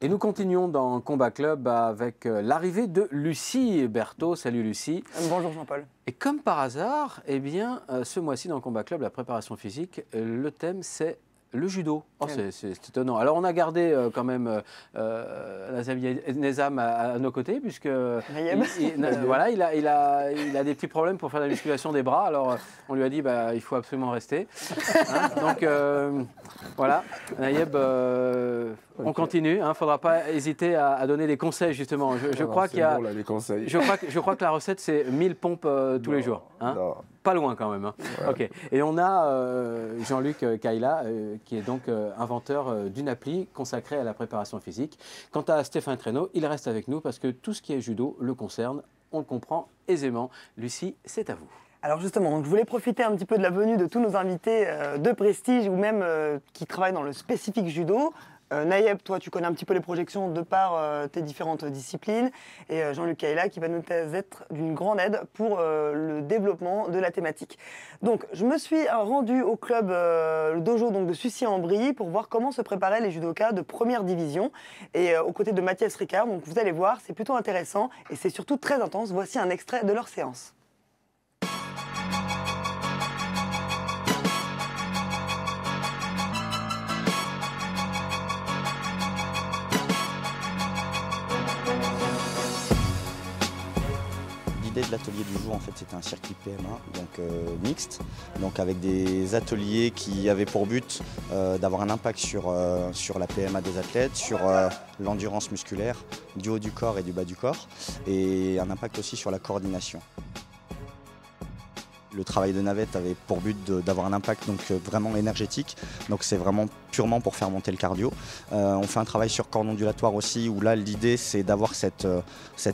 Et nous continuons dans Combat Club avec l'arrivée de Lucie Berthaud. Salut Lucie. Bonjour Jean-Paul. Et comme par hasard, eh bien, ce mois-ci dans Combat Club, la préparation physique, le thème c'est le judo. Oh, c'est étonnant. Alors on a gardé quand même Nazami Nezam à nos côtés puisque voilà, il a des petits problèmes pour faire la musculation des bras. Alors on lui a dit il faut absolument rester. Hein, donc voilà, Nayeb, on continue. Il ne faudra pas hésiter à donner des conseils justement. Je crois qu'il y a. Bon, là, les conseils. Je crois que la recette c'est 1000 pompes tous les jours. Hein. Pas loin quand même. Hein. Ouais. Ok. Et on a Jean-Luc Kaila, qui est donc inventeur d'une appli consacrée à la préparation physique. Quant à Stéphane Traîneau, il reste avec nous parce que tout ce qui est judo le concerne. On le comprend aisément. Lucie, c'est à vous. Alors justement, donc je voulais profiter un petit peu de la venue de tous nos invités de prestige ou même qui travaillent dans le spécifique judo. Nayeb, toi, tu connais un petit peu les projections de par tes différentes disciplines. Et Jean-Luc Kaila qui va nous être d'une grande aide pour le développement de la thématique. Donc, je me suis rendu au club, le dojo donc, de Sucy-en-Brie pour voir comment se préparaient les judokas de première division. Et aux côtés de Mathias Ricard, donc vous allez voir, c'est plutôt intéressant et c'est surtout très intense. Voici un extrait de leur séance. De l'atelier du jour, en fait, c'était un circuit PMA, donc mixte, donc avec des ateliers qui avaient pour but d'avoir un impact sur la PMA des athlètes, sur l'endurance musculaire, du haut du corps et du bas du corps, et un impact aussi sur la coordination. Le travail de navette avait pour but d'avoir un impact donc, vraiment énergétique, donc c'est vraiment purement pour faire monter le cardio. On fait un travail sur corde ondulatoire aussi, où là l'idée c'est d'avoir cette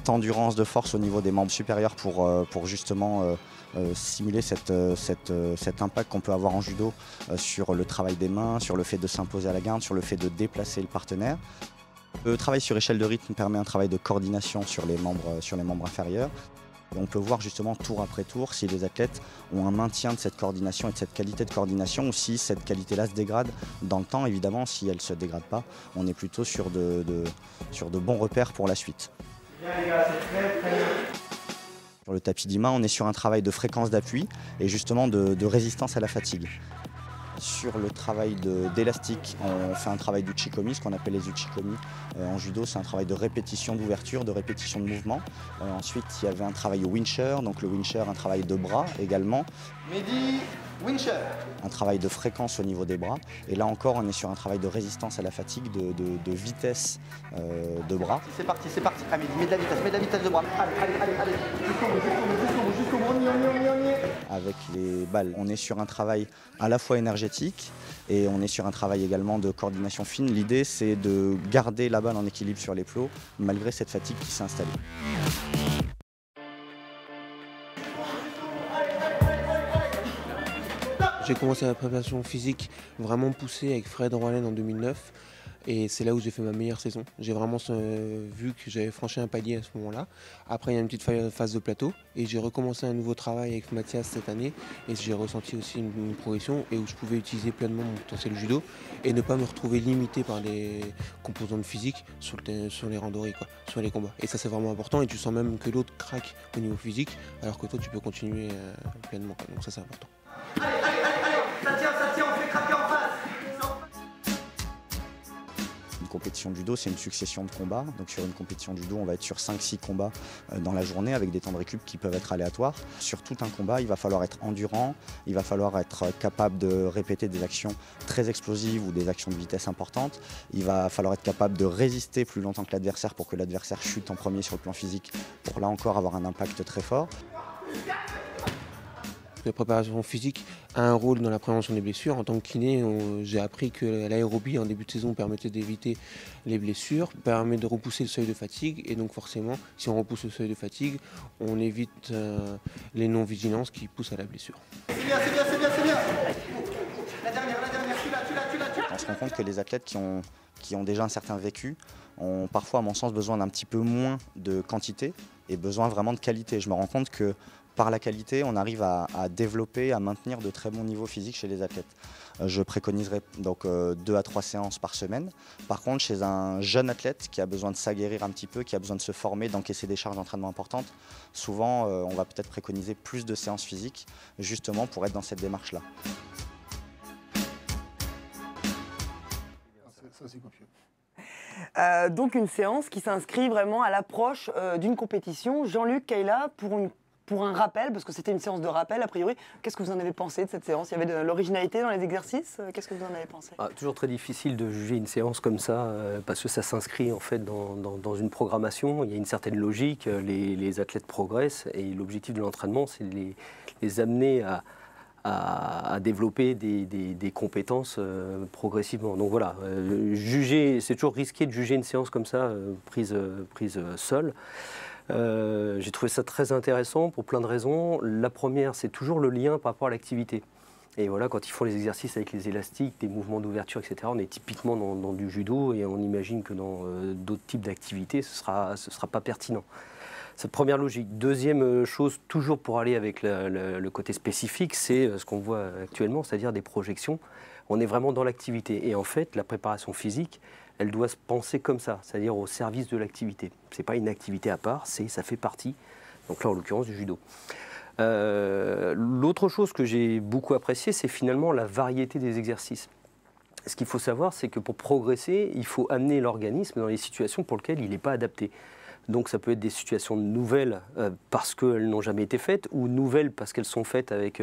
endurance de force au niveau des membres supérieurs pour justement simuler cet impact qu'on peut avoir en judo sur le travail des mains, sur le fait de s'imposer à la garde, sur le fait de déplacer le partenaire. Le travail sur échelle de rythme permet un travail de coordination sur les membres inférieurs. On peut voir justement tour après tour si les athlètes ont un maintien de cette coordination et de cette qualité de coordination ou si cette qualité-là se dégrade dans le temps. Évidemment, si elle ne se dégrade pas, on est plutôt sur de bons repères pour la suite. Bien les gars, c'est très bien. Sur le tapis d'IMA, on est sur un travail de fréquence d'appui et justement de résistance à la fatigue. Sur le travail d'élastique, on fait un travail d'uchikomi, ce qu'on appelle les uchikomi. En judo, c'est un travail de répétition d'ouverture, de répétition de mouvement. Ensuite, il y avait un travail au wincher, donc le wincher, un travail de bras également. Mehdi, wincher. Un travail de fréquence au niveau des bras. Et là encore, on est sur un travail de résistance à la fatigue, de vitesse de bras. C'est parti, ah, Mehdi, mets de la vitesse de bras. Allez, jusqu'au bout, on y est. Avec les balles, on est sur un travail à la fois énergétique et on est sur un travail également de coordination fine. L'idée, c'est de garder la balle en équilibre sur les plots malgré cette fatigue qui s'est installée. J'ai commencé la préparation physique vraiment poussée avec Fred Roalen en 2009 et c'est là où j'ai fait ma meilleure saison. J'ai vraiment vu que j'avais franchi un palier à ce moment-là. Après, il y a une petite phase de plateau et j'ai recommencé un nouveau travail avec Mathias cette année et j'ai ressenti aussi une progression et où je pouvais utiliser pleinement mon potentiel judo et ne pas me retrouver limité par des composantes physiques sur les randonnées, sur les combats. Et ça, c'est vraiment important et tu sens même que l'autre craque au niveau physique alors que toi, tu peux continuer pleinement. Donc ça, c'est important. Allez, ça tient, on fait craquer en face. Une compétition de judo, c'est une succession de combats. Donc sur une compétition de judo, on va être sur 5-6 combats dans la journée avec des temps de récup qui peuvent être aléatoires. Sur tout un combat, il va falloir être endurant, il va falloir être capable de répéter des actions très explosives ou des actions de vitesse importantes. Il va falloir être capable de résister plus longtemps que l'adversaire pour que l'adversaire chute en premier sur le plan physique, pour là encore avoir un impact très fort. La préparation physique a un rôle dans la prévention des blessures. En tant que kiné, j'ai appris que l'aérobie en début de saison permettait d'éviter les blessures, permet de repousser le seuil de fatigue et donc forcément, si on repousse le seuil de fatigue, on évite les non-vigilances qui poussent à la blessure. C'est bien. La dernière, tu l'as. On se rend compte que les athlètes qui ont déjà un certain vécu ont parfois, à mon sens, besoin d'un petit peu moins de quantité et besoin vraiment de qualité. Je me rends compte que par la qualité, on arrive à développer, à maintenir de très bons niveaux physiques chez les athlètes. Je préconiserais donc 2 à 3 séances par semaine. Par contre, chez un jeune athlète qui a besoin de s'aguerrir un petit peu, qui a besoin de se former, d'encaisser des charges d'entraînement importantes, souvent on va peut-être préconiser plus de séances physiques, justement pour être dans cette démarche-là. Donc une séance qui s'inscrit vraiment à l'approche d'une compétition. Jean-Luc, Kayla, pour un rappel, parce que c'était une séance de rappel a priori, qu'est-ce que vous en avez pensé de cette séance? Il y avait de l'originalité dans les exercices? Qu'est-ce que vous en avez pensé? Toujours très difficile de juger une séance comme ça, parce que ça s'inscrit en fait dans une programmation. Il y a une certaine logique, les athlètes progressent, et l'objectif de l'entraînement, c'est de les amener à développer des compétences progressivement. Donc voilà, c'est toujours risqué de juger une séance comme ça, prise seule. J'ai trouvé ça très intéressant pour plein de raisons. La première, c'est toujours le lien par rapport à l'activité. Et voilà, quand ils font les exercices avec les élastiques, des mouvements d'ouverture, etc., on est typiquement dans du judo, et on imagine que dans d'autres types d'activités, ce sera pas pertinent. Cette première logique. Deuxième chose, toujours pour aller avec le côté spécifique, c'est ce qu'on voit actuellement, c'est-à-dire des projections. On est vraiment dans l'activité. Et en fait, la préparation physique, elle doit se penser comme ça, c'est-à-dire au service de l'activité. Ce n'est pas une activité à part, ça fait partie, donc là en l'occurrence du judo. L'autre chose que j'ai beaucoup appréciée, c'est finalement la variété des exercices. Ce qu'il faut savoir, c'est que pour progresser, il faut amener l'organisme dans les situations pour lesquelles il n'est pas adapté. Donc ça peut être des situations nouvelles parce qu'elles n'ont jamais été faites, ou nouvelles parce qu'elles sont faites avec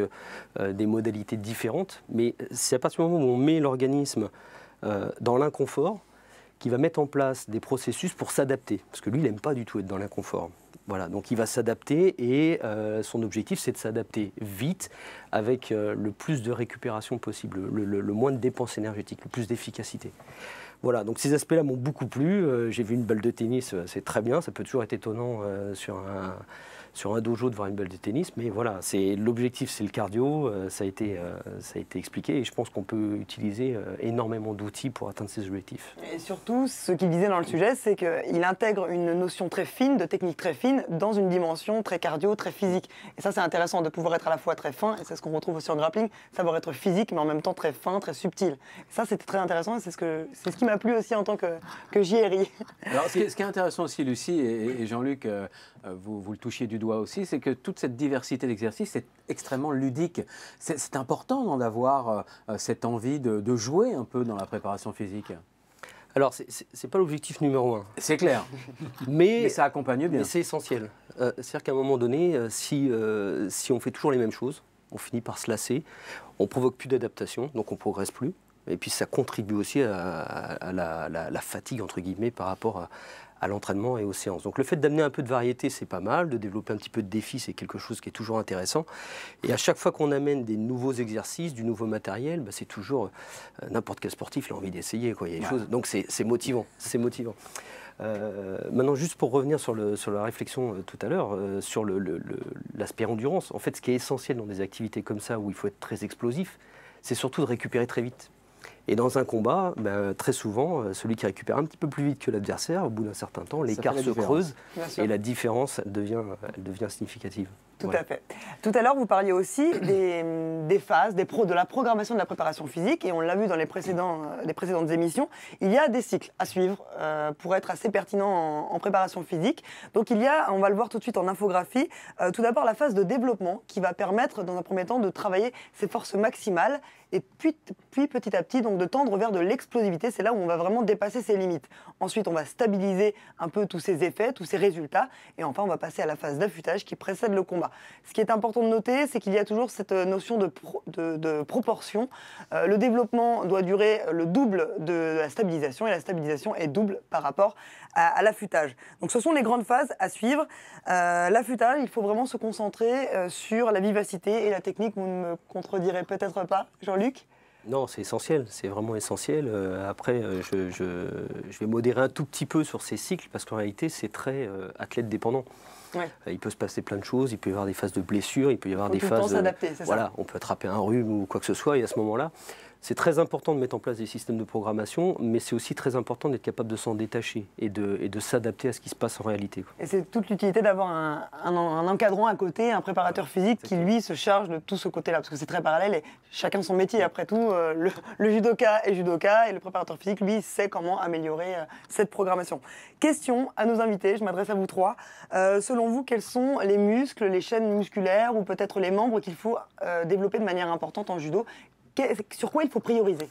des modalités différentes. Mais c'est à partir du moment où on met l'organisme dans l'inconfort qui va mettre en place des processus pour s'adapter. Parce que lui, il n'aime pas du tout être dans l'inconfort. Voilà, donc il va s'adapter, et son objectif, c'est de s'adapter vite avec le plus de récupération possible, le moins de dépenses énergétiques, le plus d'efficacité. Voilà, donc ces aspects-là m'ont beaucoup plu. J'ai vu une balle de tennis, c'est très bien. Ça peut toujours être étonnant sur un dojo de voir une balle de tennis, mais voilà, l'objectif, c'est le cardio. Ça a été expliqué, et je pense qu'on peut utiliser énormément d'outils pour atteindre ces objectifs. Et surtout, ce qu'il disait dans le sujet, c'est qu'il intègre une notion très fine, de technique très fine, dans une dimension très cardio, très physique. Et ça, c'est intéressant de pouvoir être à la fois très fin, et c'est ce qu'on retrouve aussi en grappling, savoir être physique, mais en même temps très fin, très subtil. Et ça, c'était très intéressant, et c'est ce qui m'a plu aussi en tant que JRI. Alors, ce qui est intéressant aussi, Lucie et Jean-Luc, vous le touchiez du doigt aussi, c'est que toute cette diversité d'exercices est extrêmement ludique. C'est important d'avoir cette envie de jouer un peu dans la préparation physique. Alors, c'est pas l'objectif numéro 1. C'est clair. Mais ça accompagne bien. Mais c'est essentiel. C'est-à-dire qu'à un moment donné, si on fait toujours les mêmes choses, on finit par se lasser, on provoque plus d'adaptation, donc on progresse plus. Et puis ça contribue aussi à la fatigue, entre guillemets, par rapport à l'entraînement et aux séances. Donc le fait d'amener un peu de variété, c'est pas mal. De développer un petit peu de défi, c'est quelque chose qui est toujours intéressant. Et à chaque fois qu'on amène des nouveaux exercices, du nouveau matériel, c'est toujours... n'importe quel sportif il a envie d'essayer, quoi. Il y a des choses, donc c'est motivant. C'est motivant. Maintenant, juste pour revenir sur la réflexion tout à l'heure, sur l'aspect endurance, en fait, ce qui est essentiel dans des activités comme ça, où il faut être très explosif, c'est surtout de récupérer très vite. Et dans un combat, très souvent, celui qui récupère un petit peu plus vite que l'adversaire, au bout d'un certain temps, l'écart se creuse, et la différence, elle devient significative. Tout à fait. Tout à l'heure, vous parliez aussi des phases, de la programmation de la préparation physique, et on l'a vu dans les précédentes émissions, il y a des cycles à suivre pour être assez pertinent en préparation physique. Donc on va le voir tout de suite en infographie, tout d'abord la phase de développement qui va permettre dans un premier temps de travailler ses forces maximales, et puis petit à petit donc de tendre vers de l'explosivité. C'est là où on va vraiment dépasser ses limites. Ensuite, on va stabiliser un peu tous ces effets, tous ces résultats, et enfin on va passer à la phase d'affûtage qui précède le combat. Ce qui est important de noter, c'est qu'il y a toujours cette notion de proportion. Le développement doit durer le double de la stabilisation, et la stabilisation est double par rapport à l'affûtage. Donc ce sont les grandes phases à suivre. L'affûtage, il faut vraiment se concentrer sur la vivacité et la technique. Vous ne me contredirez peut-être pas, Jean-Luc ? Non, c'est essentiel, c'est vraiment essentiel. Après, je vais modérer un tout petit peu sur ces cycles, parce qu'en réalité, c'est très athlète dépendant. Ouais. Il peut se passer plein de choses, il peut y avoir des phases de blessures, il peut y avoir des phases... s'adapter, c'est voilà, ça. On peut attraper un rhume ou quoi que ce soit, et à ce moment-là, C'est très important de mettre en place des systèmes de programmation, mais c'est aussi très important d'être capable de s'en détacher et de s'adapter à ce qui se passe en réalité. Et c'est toute l'utilité d'avoir un encadrant à côté, un préparateur physique qui, lui, se charge de tout ce côté-là, parce que c'est très parallèle et chacun son métier. Après tout, le judoka est judoka et le préparateur physique, lui, sait comment améliorer cette programmation. Question à nos invités, je m'adresse à vous trois. Selon vous, quels sont les muscles, les chaînes musculaires ou peut-être les membres qu'il faut développer de manière importante en judo? Sur quoi il faut prioriser?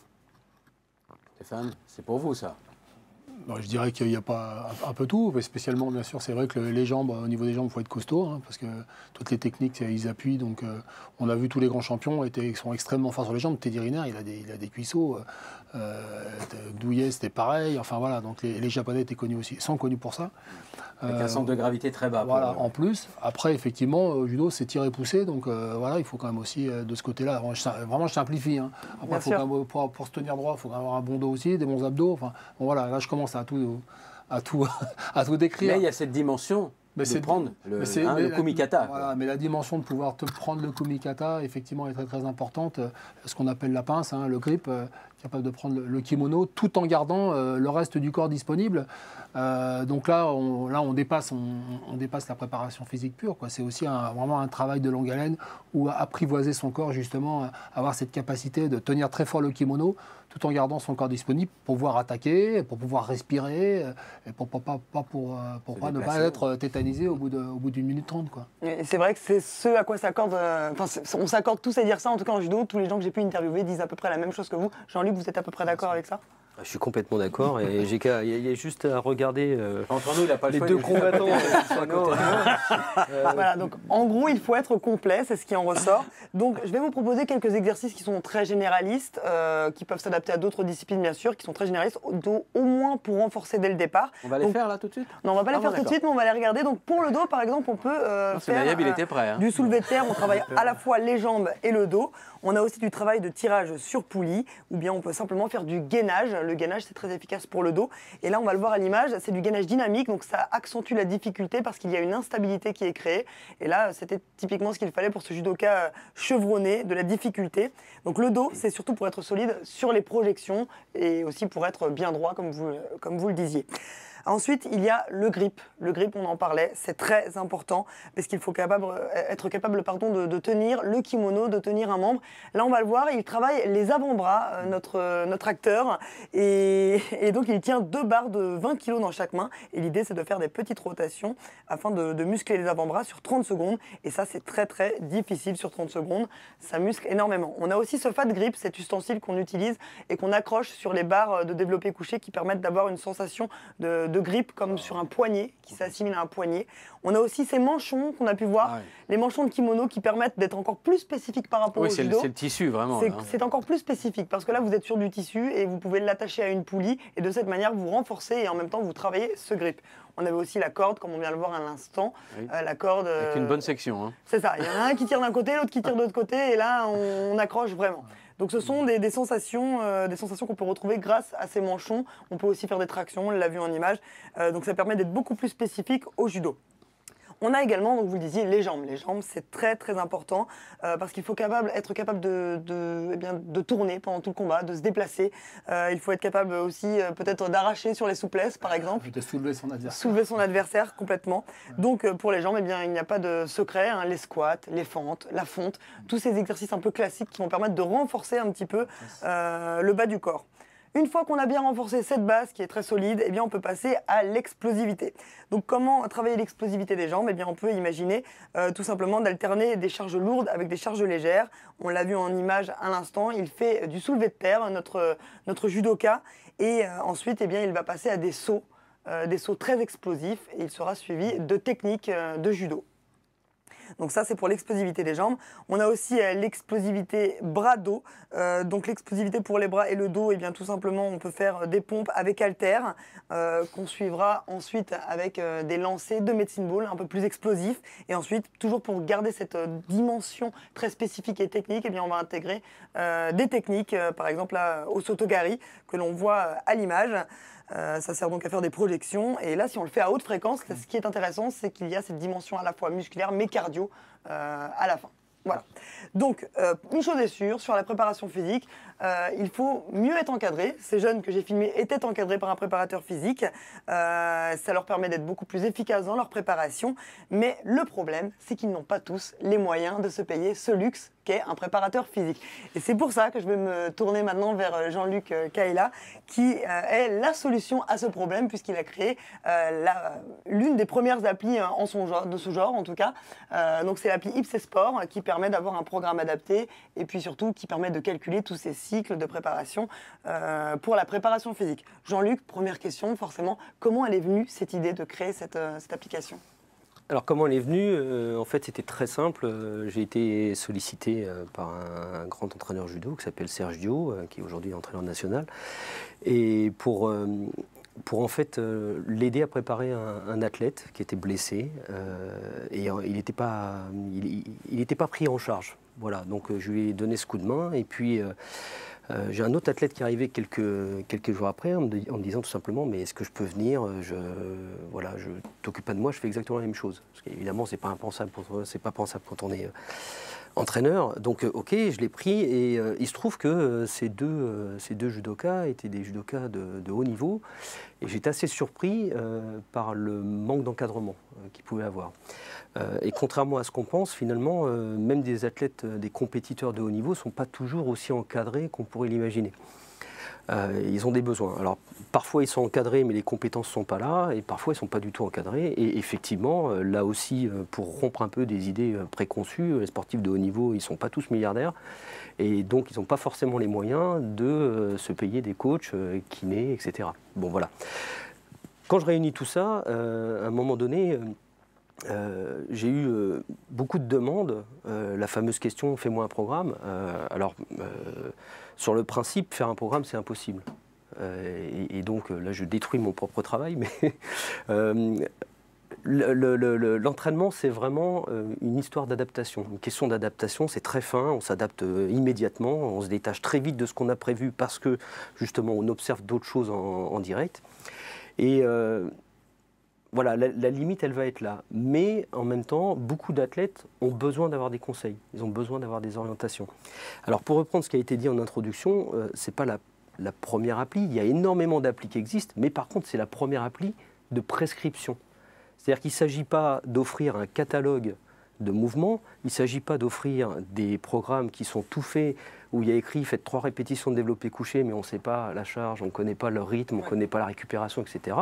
Stéphane, c'est pour vous ça. Je dirais qu'il n'y a pas un peu tout, mais spécialement, bien sûr, c'est vrai que les jambes, au niveau des jambes, il faut être costaud, hein, parce que toutes les techniques, ils appuient. Donc, on a vu tous les grands champions sont extrêmement forts sur les jambes. Teddy Riner, il a des cuisseaux. Douillet, c'était pareil. Enfin, voilà, donc les Japonais sont connus pour ça. Avec un centre de gravité très bas. Voilà, en plus. Après, effectivement, au judo, c'est tirer et pousser. Donc, voilà, il faut quand même aussi, de ce côté-là, vraiment, je simplifie. Hein. Après, pour se tenir droit, il faut avoir un bon dos aussi, des bons abdos. Enfin, bon, voilà, là, je commence à tout décrire. Mais il y a cette dimension de prendre le kumikata. Voilà, mais la dimension de pouvoir te prendre le kumikata, effectivement, est très, très importante. Ce qu'on appelle la pince, hein, le grip, capable de prendre le kimono, tout en gardant le reste du corps disponible. Donc là, on dépasse la préparation physique pure, quoi. C'est aussi vraiment un travail de longue haleine où apprivoiser son corps, justement, avoir cette capacité de tenir très fort le kimono tout en gardant son corps disponible pour pouvoir attaquer, pour pouvoir respirer, et pour ne pas être tétanisé au bout d'une minute 30. Quoi. Et c'est vrai que c'est ce à quoi s'accorde. On s'accorde tous à dire ça, en tout cas en judo. Tous les gens que j'ai pu interviewer disent à peu près la même chose que vous. Jean-Luc, vous êtes à peu près d'accord avec ça? Je suis complètement d'accord et il y a juste à regarder entre nous, il a pas le les deux combattants qui sont à côté. Voilà, donc en gros, il faut être complet, c'est ce qui en ressort. Donc je vais vous proposer quelques exercices qui sont très généralistes, qui peuvent s'adapter à d'autres disciplines bien sûr, qui sont très généralistes, au moins pour renforcer dès le départ. On va les faire là tout de suite? Non, on va pas les faire tout de suite, mais on va les regarder. Donc pour le dos, par exemple, on peut faire du soulevé de terre, on travaille à la fois les jambes et le dos. On a aussi du travail de tirage sur poulie, ou bien on peut simplement faire du gainage. Le gainage, c'est très efficace pour le dos. Et là, on va le voir à l'image, c'est du gainage dynamique, donc ça accentue la difficulté parce qu'il y a une instabilité qui est créée. Et là, c'était typiquement ce qu'il fallait pour ce judoka chevronné, de la difficulté. Donc le dos, c'est surtout pour être solide sur les projections et aussi pour être bien droit, comme vous le disiez. Ensuite, il y a le grip. Le grip, on en parlait, c'est très important parce qu'il faut être capable de tenir le kimono, de tenir un membre. Là, on va le voir, il travaille les avant-bras, notre acteur, et donc il tient 2 barres de 20 kg dans chaque main. Et l'idée, c'est de faire des petites rotations afin de muscler les avant-bras sur 30 secondes. Et ça, c'est très, très difficile sur 30 secondes. Ça muscle énormément. On a aussi ce fat grip, cet ustensile qu'on utilise et qu'on accroche sur les barres de développé couché qui permettent d'avoir une sensation de grip comme sur un poignet, qui s'assimile à un poignet. On a aussi ces manchons qu'on a pu voir, les manchons de kimono qui permettent d'être encore plus spécifiques par rapport au judo. C'est le tissu vraiment. C'est encore plus spécifique parce que là vous êtes sur du tissu et vous pouvez l'attacher à une poulie et de cette manière vous renforcez et en même temps vous travaillez ce grip. On avait aussi la corde, comme on vient de le voir à l'instant. La corde. Avec une bonne section. Hein. C'est ça. Il y en a un qui tire d'un côté, l'autre qui tire de l'autre côté et là on accroche vraiment. Donc ce sont des sensations qu'on peut retrouver grâce à ces manchons. On peut aussi faire des tractions, on l'a vu en image. Donc ça permet d'être beaucoup plus spécifique au judo. On a également, donc vous le disiez, les jambes. Les jambes, c'est très très important parce qu'il faut être capable de tourner pendant tout le combat, de se déplacer. Il faut être capable aussi peut-être d'arracher sur les souplesses, par exemple. De soulever son adversaire. Soulever son adversaire complètement. Donc pour les jambes, eh bien, il n'y a pas de secret. Hein. Les squats, les fentes, la fonte, tous ces exercices un peu classiques qui vont permettre de renforcer un petit peu le bas du corps. Une fois qu'on a bien renforcé cette base qui est très solide, eh bien on peut passer à l'explosivité. Donc comment travailler l'explosivité des jambes? Eh bien on peut imaginer tout simplement d'alterner des charges lourdes avec des charges légères. On l'a vu en image à l'instant, il fait du soulevé de terre, notre judoka, et ensuite eh bien, il va passer à des sauts très explosifs et il sera suivi de techniques de judo. Donc ça, c'est pour l'explosivité des jambes. On a aussi l'explosivité bras-dos. Donc l'explosivité pour les bras et le dos, eh bien, tout simplement, on peut faire des pompes avec haltères qu'on suivra ensuite avec des lancers de medicine ball un peu plus explosifs. Et ensuite, toujours pour garder cette dimension très spécifique et technique, eh bien, on va intégrer des techniques, par exemple là, au sotogari, que l'on voit à l'image. Ça sert donc à faire des projections. Et là, si on le fait à haute fréquence, ce qui est intéressant, c'est qu'il y a cette dimension à la fois musculaire mais cardio à la fin. Voilà. Donc, une chose est sûre, sur la préparation physique, il faut mieux être encadré. Ces jeunes que j'ai filmés étaient encadrés par un préparateur physique. Ça leur permet d'être beaucoup plus efficaces dans leur préparation. Mais le problème, c'est qu'ils n'ont pas tous les moyens de se payer ce luxe qu'est un préparateur physique. Et c'est pour ça que je vais me tourner maintenant vers Jean-Luc Kaila, qui est la solution à ce problème, puisqu'il a créé l'une des premières applis de ce genre, en tout cas. Donc c'est l'appli Ipse Sport, qui permet d'avoir un programme adapté, et puis surtout qui permet de calculer tous ces cycles de préparation pour la préparation physique. Jean-Luc, première question, forcément, comment elle est venue cette idée de créer cette application ? Alors comment elle est venue? En fait, c'était très simple. J'ai été sollicité par un grand entraîneur judo qui s'appelle Sergio, qui est aujourd'hui entraîneur national, et pour en fait l'aider à préparer un athlète qui était blessé et il n'était pas pris en charge. Voilà, donc je lui ai donné ce coup de main et puis j'ai un autre athlète qui est arrivé quelques jours après en me disant tout simplement mais est-ce que je peux venir, voilà, je t'occupe pas de moi, je fais exactement la même chose. Parce qu'évidemment c'est pas pensable quand on est entraîneur. Donc ok, je l'ai pris et il se trouve que ces deux judokas étaient des judokas de haut niveau et j'étais assez surpris par le manque d'encadrement qu'ils pouvaient avoir. Et contrairement à ce qu'on pense, finalement, même des athlètes, des compétiteurs de haut niveau ne sont pas toujours aussi encadrés qu'on pourrait l'imaginer. Ils ont des besoins. Alors, parfois, ils sont encadrés, mais les compétences ne sont pas là, et parfois, ils ne sont pas du tout encadrés. Et effectivement, là aussi, pour rompre un peu des idées préconçues, les sportifs de haut niveau, ils ne sont pas tous milliardaires, et donc, ils n'ont pas forcément les moyens de se payer des coachs, kinés, etc. Bon, voilà. Quand je réunis tout ça, à un moment donné... j'ai eu beaucoup de demandes, la fameuse question « fais-moi un programme ». Alors, sur le principe, faire un programme, c'est impossible. Et donc, là, je détruis mon propre travail, mais l'entraînement, c'est vraiment une histoire d'adaptation. Une question d'adaptation, c'est très fin, on s'adapte immédiatement, on se détache très vite de ce qu'on a prévu parce que, justement, on observe d'autres choses en direct. Et... voilà, la limite, elle va être là. Mais en même temps, beaucoup d'athlètes ont besoin d'avoir des conseils. Ils ont besoin d'avoir des orientations. Alors, pour reprendre ce qui a été dit en introduction, ce n'est pas la première appli. Il y a énormément d'applis qui existent, mais par contre, c'est la première appli de prescription. C'est-à-dire qu'il ne s'agit pas d'offrir un catalogue de mouvements, il ne s'agit pas d'offrir des programmes qui sont tout faits, où il y a écrit « faites 3 répétitions de développé couché », mais on ne sait pas la charge, on ne connaît pas le rythme, on ne connaît pas la récupération, etc.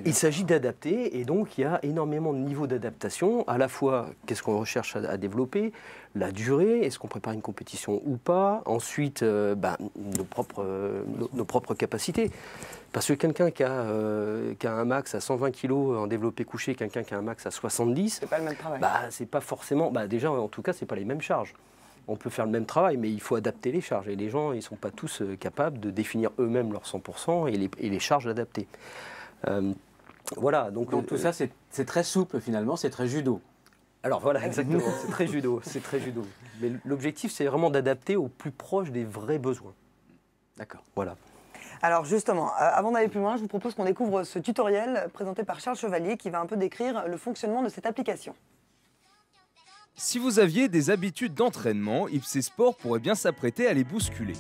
Il s'agit d'adapter, et donc il y a énormément de niveaux d'adaptation, à la fois qu'est-ce qu'on recherche à développer, la durée, est-ce qu'on prépare une compétition ou pas, ensuite nos propres capacités. Parce que quelqu'un qui a un max à 120 kg en développé couché, quelqu'un qui a un max à 70, c'est pas le même travail. C'est pas forcément, déjà en tout cas c'est pas les mêmes charges. On peut faire le même travail, mais il faut adapter les charges. Et les gens, ils ne sont pas tous capables de définir eux-mêmes leur 100% et les charges adaptées. Voilà. Donc tout ça, c'est très souple finalement, c'est très judo. Alors voilà, exactement, c'est très judo. Mais l'objectif, c'est vraiment d'adapter au plus proche des vrais besoins. D'accord. Voilà. Alors justement, avant d'aller plus loin, je vous propose qu'on découvre ce tutoriel présenté par Charles Chevalier qui va un peu décrire le fonctionnement de cette application. Si vous aviez des habitudes d'entraînement, Ipse Sport pourrait bien s'apprêter à les bousculer.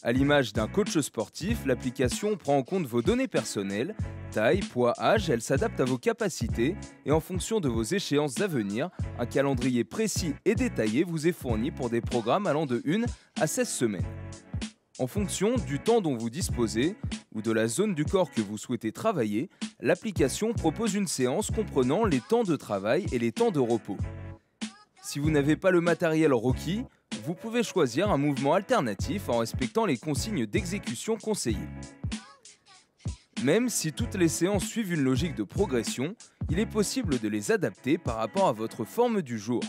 À l'image d'un coach sportif, l'application prend en compte vos données personnelles, taille, poids, âge, elle s'adapte à vos capacités et en fonction de vos échéances à venir, un calendrier précis et détaillé vous est fourni pour des programmes allant de 1 à 16 semaines. En fonction du temps dont vous disposez ou de la zone du corps que vous souhaitez travailler, l'application propose une séance comprenant les temps de travail et les temps de repos. Si vous n'avez pas le matériel requis, vous pouvez choisir un mouvement alternatif en respectant les consignes d'exécution conseillées. Même si toutes les séances suivent une logique de progression, il est possible de les adapter par rapport à votre forme du jour.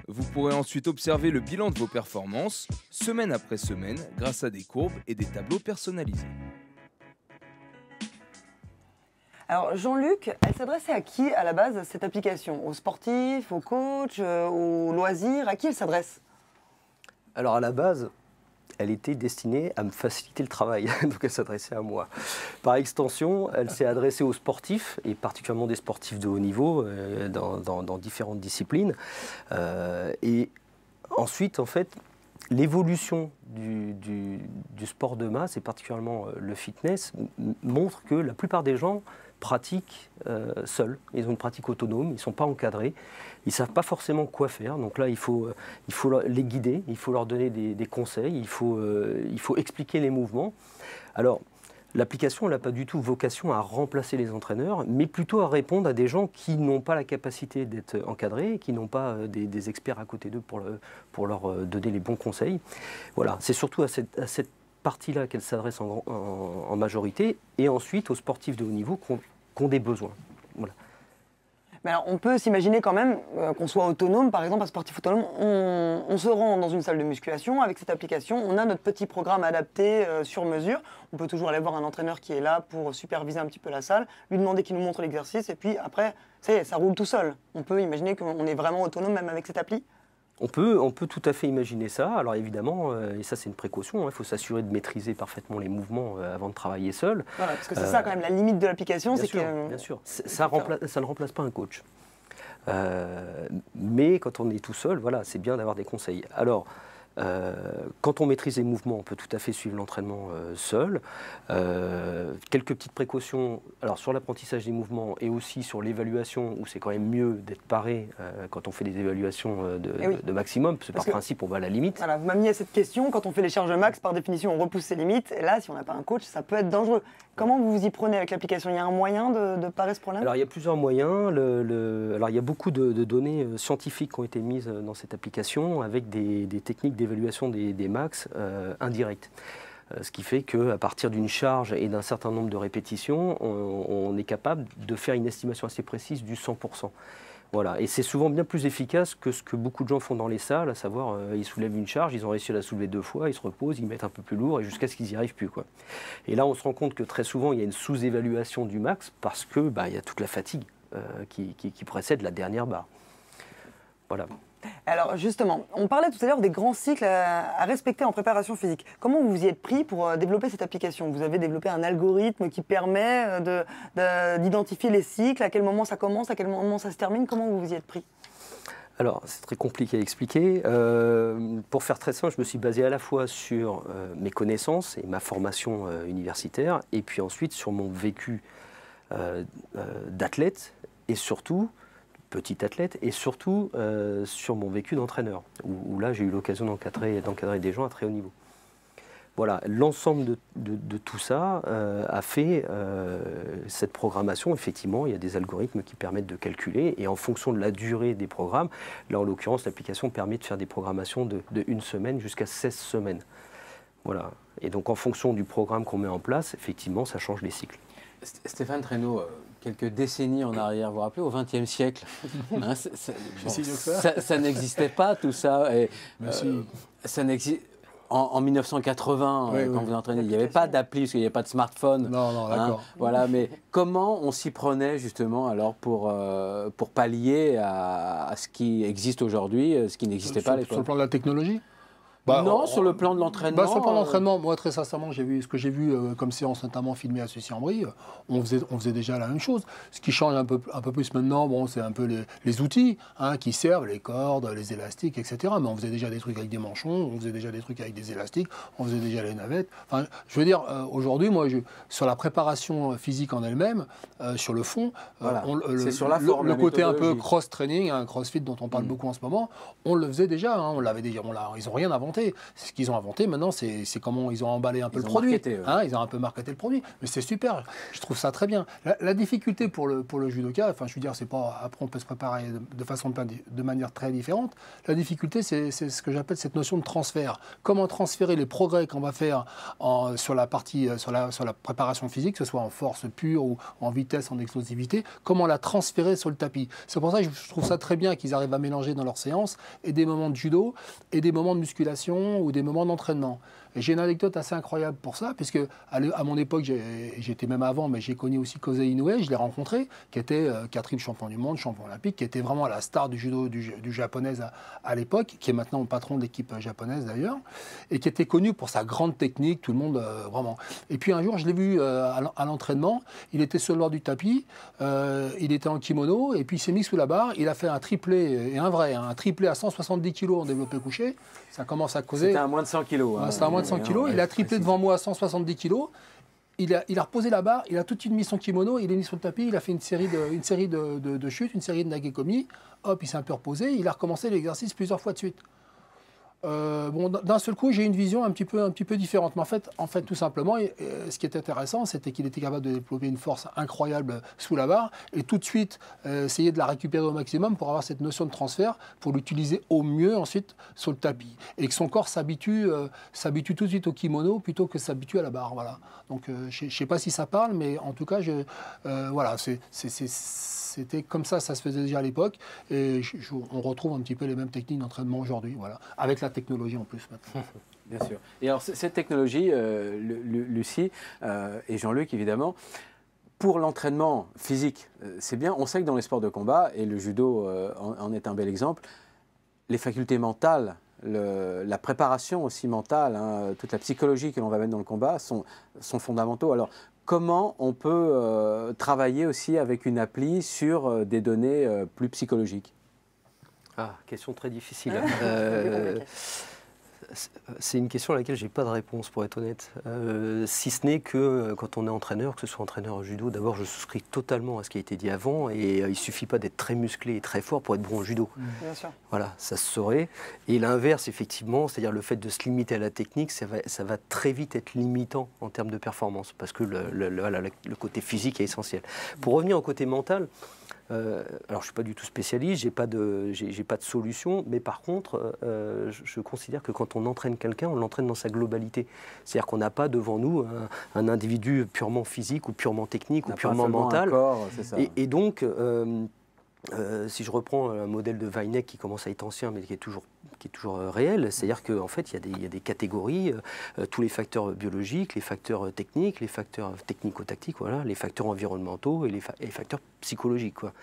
Vous pourrez ensuite observer le bilan de vos performances, semaine après semaine, grâce à des courbes et des tableaux personnalisés. Alors Jean-Luc, elle s'adressait à qui à la base cette application? Aux sportifs, aux coachs, aux loisirs? À qui elle s'adresse? Alors à la base, elle était destinée à me faciliter le travail, donc elle s'adressait à moi. Par extension, elle s'est adressée aux sportifs, et particulièrement des sportifs de haut niveau, dans différentes disciplines. Et ensuite, en fait, l'évolution du sport de masse, et particulièrement le fitness, montre que la plupart des gens pratiquent seuls. Ils ont une pratique autonome, ils ne sont pas encadrés, ils ne savent pas forcément quoi faire. Donc là, il faut les guider, il faut leur donner des conseils, il faut expliquer les mouvements. Alors, l'application, elle n'a pas du tout vocation à remplacer les entraîneurs, mais plutôt à répondre à des gens qui n'ont pas la capacité d'être encadrés, qui n'ont pas des experts à côté d'eux pour leur donner les bons conseils. Voilà, c'est surtout à cette partie-là qu'elle s'adresse en majorité, et ensuite aux sportifs de haut niveau qui ont des besoins. Voilà. Mais alors, on peut s'imaginer quand même qu'on soit autonome, par exemple, un sportif autonome, on se rend dans une salle de musculation, avec cette application, on a notre petit programme adapté sur mesure, on peut toujours aller voir un entraîneur qui est là pour superviser un petit peu la salle, lui demander qu'il nous montre l'exercice, et puis après, ça roule tout seul. On peut imaginer qu'on est vraiment autonome même avec cette appli. On peut tout à fait imaginer ça. Alors évidemment, et ça c'est une précaution, il faut s'assurer de maîtriser parfaitement les mouvements avant de travailler seul. Voilà, parce que c'est ça quand même la limite de l'application. Bien sûr, ça ne remplace pas un coach. Mais quand on est tout seul, voilà, c'est bien d'avoir des conseils. Alors, quand on maîtrise les mouvements, on peut tout à fait suivre l'entraînement seul. Quelques petites précautions alors, sur l'apprentissage des mouvements et aussi sur l'évaluation, où c'est quand même mieux d'être paré quand on fait des évaluations de maximum, parce que par principe, on va à la limite. Voilà, vous m'avez mis à cette question, quand on fait les charges max, par définition, on repousse ses limites. Et là, si on n'a pas un coach, ça peut être dangereux. Comment vous vous y prenez avec l'application? Il y a un moyen de parer ce problème? Alors, il y a plusieurs moyens. Alors, il y a beaucoup de données scientifiques qui ont été mises dans cette application avec des techniques d'évaluation des max indirectes. Ce qui fait qu'à partir d'une charge et d'un certain nombre de répétitions, on est capable de faire une estimation assez précise du 100%. Voilà. Et c'est souvent bien plus efficace que ce que beaucoup de gens font dans les salles, à savoir ils soulèvent une charge, ils ont réussi à la soulever 2 fois, ils se reposent, ils mettent un peu plus lourd et jusqu'à ce qu'ils n'y arrivent plus, quoi. Et là, on se rend compte que très souvent, il y a une sous-évaluation du max parce que il y a toute la fatigue qui précède la dernière barre. Voilà. Alors justement, on parlait tout à l'heure des grands cycles à respecter en préparation physique. Comment vous vous y êtes pris pour développer cette application? Vous avez développé un algorithme qui permet d'identifier les cycles, à quel moment ça commence, à quel moment ça se termine. Comment vous vous y êtes pris? Alors, c'est très compliqué à expliquer. Pour faire très simple, je me suis basé à la fois sur mes connaissances et ma formation universitaire, et puis ensuite sur mon vécu d'athlète, et surtout petit athlète, et surtout sur mon vécu d'entraîneur, où là j'ai eu l'occasion d'encadrer des gens à très haut niveau. Voilà, l'ensemble de tout ça a fait cette programmation. Effectivement, il y a des algorithmes qui permettent de calculer, et en fonction de la durée des programmes, là en l'occurrence l'application permet de faire des programmations de 1 semaine jusqu'à 16 semaines. Voilà, et donc en fonction du programme qu'on met en place, effectivement ça change les cycles. Stéphane Traîneau, quelques décennies en arrière, vous vous rappelez, au XXe siècle, hein, ça n'existait pas tout ça. Et, ça n'existe. En 1980, quand vous entraînez, il n'y avait pas d'appli, parce qu'il n'y avait pas de smartphone. Non, d'accord. Voilà, mais comment on s'y prenait justement alors pour pallier à ce qui existe aujourd'hui, ce qui n'existait pas à l'époque? Sur le plan de la technologie? Non, sur le plan de l'entraînement. Sur le plan de l'entraînement, moi très sincèrement, ce que j'ai vu comme séance notamment filmée à Sucy-en-Brie, on faisait déjà la même chose. Ce qui change un peu plus maintenant, bon, c'est un peu les outils qui servent, les cordes, les élastiques, etc. Mais on faisait déjà des trucs avec des manchons, on faisait déjà des trucs avec des élastiques, on faisait déjà les navettes. Enfin, je veux dire, aujourd'hui, moi, sur la préparation physique en elle-même, sur le fond, voilà. C'est sur la forme, le côté un peu cross-training, crossfit dont on parle beaucoup en ce moment, on le faisait déjà, on l'avait déjà, ils n'ont rien inventé. Ce qu'ils ont inventé maintenant, c'est comment ils ont emballé un peu le produit. Ils ont un peu marketé le produit. Mais c'est super, je trouve ça très bien. La difficulté pour le judoka, enfin je veux dire, c'est pas, après on peut se préparer de manière très différente. La difficulté, c'est ce que j'appelle cette notion de transfert. Comment transférer les progrès qu'on va faire sur la partie, sur la préparation physique, que ce soit en force pure ou en vitesse, en explosivité, comment la transférer sur le tapis. C'est pour ça que je trouve ça très bien qu'ils arrivent à mélanger dans leurs séances et des moments de judo et des moments de musculation préparation ou des moments d'entraînement. Et j'ai une anecdote assez incroyable pour ça, puisque à mon époque, j'étais même avant, mais j'ai connu aussi Kosei Inoue, je l'ai rencontré, qui était 4e champion du monde, champion olympique, qui était vraiment la star du judo du japonais à l'époque, qui est maintenant le patron de l'équipe japonaise d'ailleurs, et qui était connu pour sa grande technique, tout le monde vraiment. Et puis un jour, je l'ai vu à l'entraînement, il était sur le bord du tapis, il était en kimono, et puis il s'est mis sous la barre, il a fait un triplé, et un vrai, un triplé à 170 kg en développé couché, ça commence à causer... C'était à moins de 100 kg. Hein, c'était à moins de 100 kg, il a triplé devant moi à 170 kg, il a reposé la barre, il a tout de suite mis son kimono, il est mis sur le tapis, il a fait une série de chutes, une série de nagekomi, hop, il s'est un peu reposé, il a recommencé l'exercice plusieurs fois de suite. Bon, d'un seul coup, j'ai une vision un petit peu différente. Mais en fait, tout simplement, ce qui était intéressant, c'était qu'il était capable de développer une force incroyable sous la barre et tout de suite essayer de la récupérer au maximum pour avoir cette notion de transfert, pour l'utiliser au mieux ensuite sur le tapis. Et que son corps s'habitue tout de suite au kimono plutôt que s'habitue à la barre. Voilà. Donc, je ne sais pas si ça parle, mais en tout cas, voilà, c'était comme ça se faisait déjà à l'époque. Et on retrouve un petit peu les mêmes techniques d'entraînement aujourd'hui, voilà, avec la technologie en plus maintenant. Bien sûr. Et alors, cette technologie, Lucie et Jean-Luc, évidemment, pour l'entraînement physique, c'est bien. On sait que dans les sports de combat, et le judo en est un bel exemple, les facultés mentales, la préparation aussi mentale, hein, toute la psychologie que l'on va mettre dans le combat sont fondamentaux. Alors, comment on peut travailler aussi avec une appli sur des données plus psychologiques? Ah, question très difficile. C'est une question à laquelle je n'ai pas de réponse, pour être honnête. Si ce n'est que quand on est entraîneur, que ce soit entraîneur judo, d'abord je souscris totalement à ce qui a été dit avant, et il ne suffit pas d'être très musclé et très fort pour être bon au judo. Bien sûr. Voilà, ça se saurait. Et l'inverse, effectivement, c'est-à-dire le fait de se limiter à la technique, ça va très vite être limitant en termes de performance, parce que le côté physique est essentiel. Pour revenir au côté mental, alors je ne suis pas du tout spécialiste, j'ai pas de solution, mais par contre, je considère que quand on entraîne quelqu'un, on l'entraîne dans sa globalité. C'est-à-dire qu'on n'a pas devant nous un individu purement physique ou purement technique ou purement mental. Corps, c'est ça. Et donc, si je reprends un modèle de Weineck qui commence à être ancien, mais qui est toujours réel, c'est-à-dire qu'en fait, il y a des catégories, tous les facteurs biologiques, les facteurs techniques, les facteurs technico-tactiques, voilà, les facteurs environnementaux et les facteurs psychologiques, quoi.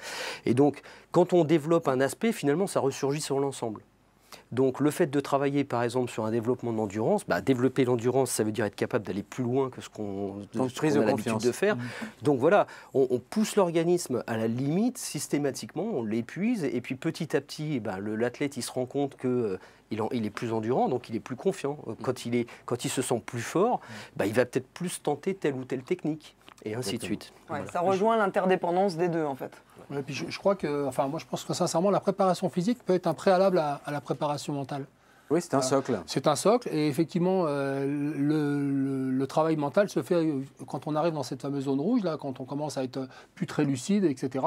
Et donc, quand on développe un aspect, finalement, ça ressurgit sur l'ensemble. Donc le fait de travailler par exemple sur un développement de l'endurance, développer l'endurance, ça veut dire être capable d'aller plus loin que ce qu'on a l'habitude de faire. Donc voilà, on pousse l'organisme à la limite systématiquement, on l'épuise et puis petit à petit, l'athlète il se rend compte que il est plus endurant, donc il est plus confiant. Quand il se sent plus fort, il va peut-être plus tenter telle ou telle technique et ainsi de suite. Ouais, Voilà. ça rejoint l'interdépendance des deux en fait. Et puis je crois que, moi je pense que sincèrement, la préparation physique peut être un préalable à la préparation mentale. Oui, c'est un socle. C'est un socle, et effectivement, le travail mental se fait quand on arrive dans cette fameuse zone rouge, là, quand on commence à être plus très lucide, etc.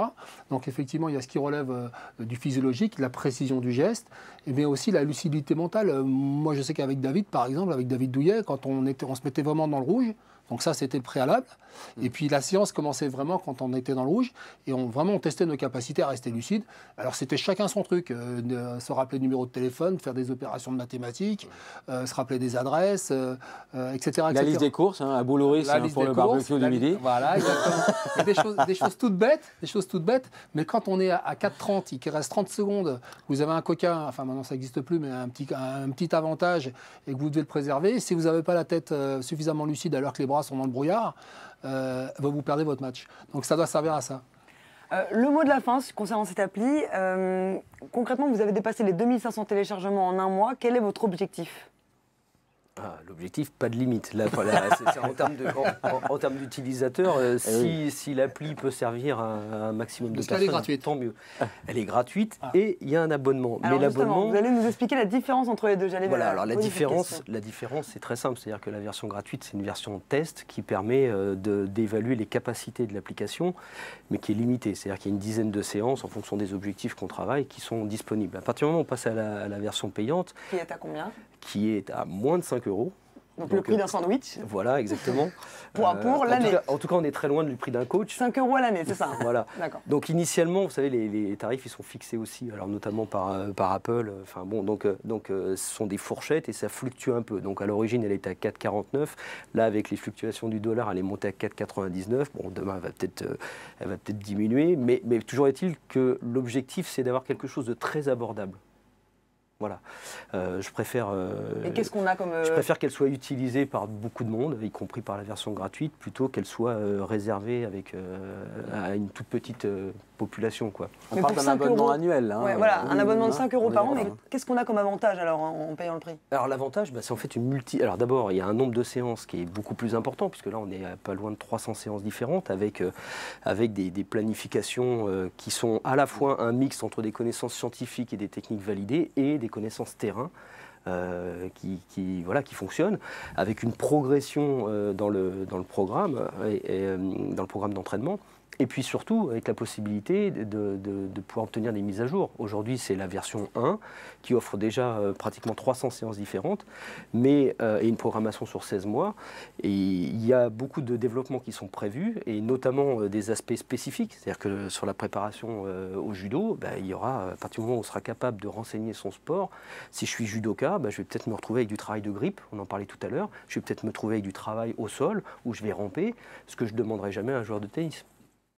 Donc effectivement, il y a ce qui relève du physiologique, la précision du geste, mais aussi la lucidité mentale. Moi, je sais qu'avec David, par exemple, avec David Douillet, quand on se mettait vraiment dans le rouge, donc ça, c'était le préalable. Et puis la séance commençait vraiment quand on était dans le rouge, et on testait nos capacités à rester lucide. Alors c'était chacun son truc, se rappeler le numéro de téléphone, faire des opérations de mathématiques, se rappeler des adresses, etc. La liste des courses, à Boulouris, pour le barbecue du midi. Voilà, exactement. des choses toutes bêtes, mais quand on est à 4,30, il reste 30 secondes, vous avez un coca, enfin maintenant ça n'existe plus, mais un petit avantage, et que vous devez le préserver. Si vous n'avez pas la tête suffisamment lucide alors que les bras sont dans le brouillard, vous perdez votre match. Donc ça doit servir à ça. Le mot de la fin concernant cette appli, concrètement, vous avez dépassé les 2500 téléchargements en un mois. Quel est votre objectif ? L'objectif, pas de limite. Là, voilà, en termes d'utilisateurs, si l'appli peut servir à un maximum de personnes, tant mieux. Elle est gratuite et il y a un abonnement. Alors mais l'abonnement, vous allez nous expliquer la différence entre les deux. Alors la différence, c'est très simple. C'est-à-dire que la version gratuite, c'est une version test qui permet d'évaluer les capacités de l'application, mais qui est limitée. C'est-à-dire qu'il y a une dizaine de séances en fonction des objectifs qu'on travaille qui sont disponibles. À partir du moment où on passe à la version payante, qui est à combien ? Qui est à moins de 5 €. Donc le prix d'un sandwich. Voilà, exactement. Pour l'année. En tout cas, on est très loin du prix d'un coach. 5 € à l'année, c'est ça. Voilà. D'accord. Donc initialement, vous savez, les tarifs ils sont fixés aussi, alors notamment par Apple. Enfin bon, donc ce sont des fourchettes et ça fluctue un peu. Donc à l'origine, elle était à 4,49. Là, avec les fluctuations du dollar, elle est montée à 4,99. Bon, demain, elle va peut-être diminuer, mais toujours est-il que l'objectif, c'est d'avoir quelque chose de très abordable. Voilà. Je préfère. Et qu'est-ce qu'on a comme. Je préfère qu'elle soit utilisée par beaucoup de monde, y compris par la version gratuite, plutôt qu'elle soit réservée à une toute petite population, quoi. On parle d'un abonnement annuel. Hein, ouais, voilà, un abonnement de 5 € par an, mais d'accord. qu'est-ce qu'on a comme avantage alors en payant le prix? Alors l'avantage, c'est en fait une multi. Alors d'abord, il y a un nombre de séances qui est beaucoup plus important, puisque là on est pas loin de 300 séances différentes, avec des planifications qui sont à la fois un mix entre des connaissances scientifiques et des techniques validées et des connaissances terrain. Qui fonctionnent, avec une progression dans le programme dans le programme d'entraînement. Et puis surtout, avec la possibilité de pouvoir obtenir des mises à jour. Aujourd'hui, c'est la version 1 qui offre déjà pratiquement 300 séances différentes, et une programmation sur 16 mois. Et il y a beaucoup de développements qui sont prévus, et notamment des aspects spécifiques. C'est-à-dire que sur la préparation au judo, il y aura, à partir du moment où on sera capable de renseigner son sport, si je suis judoka, je vais peut-être me retrouver avec du travail de grippe, on en parlait tout à l'heure. Je vais peut-être me trouver avec du travail au sol, où je vais ramper, ce que je ne demanderai jamais à un joueur de tennis.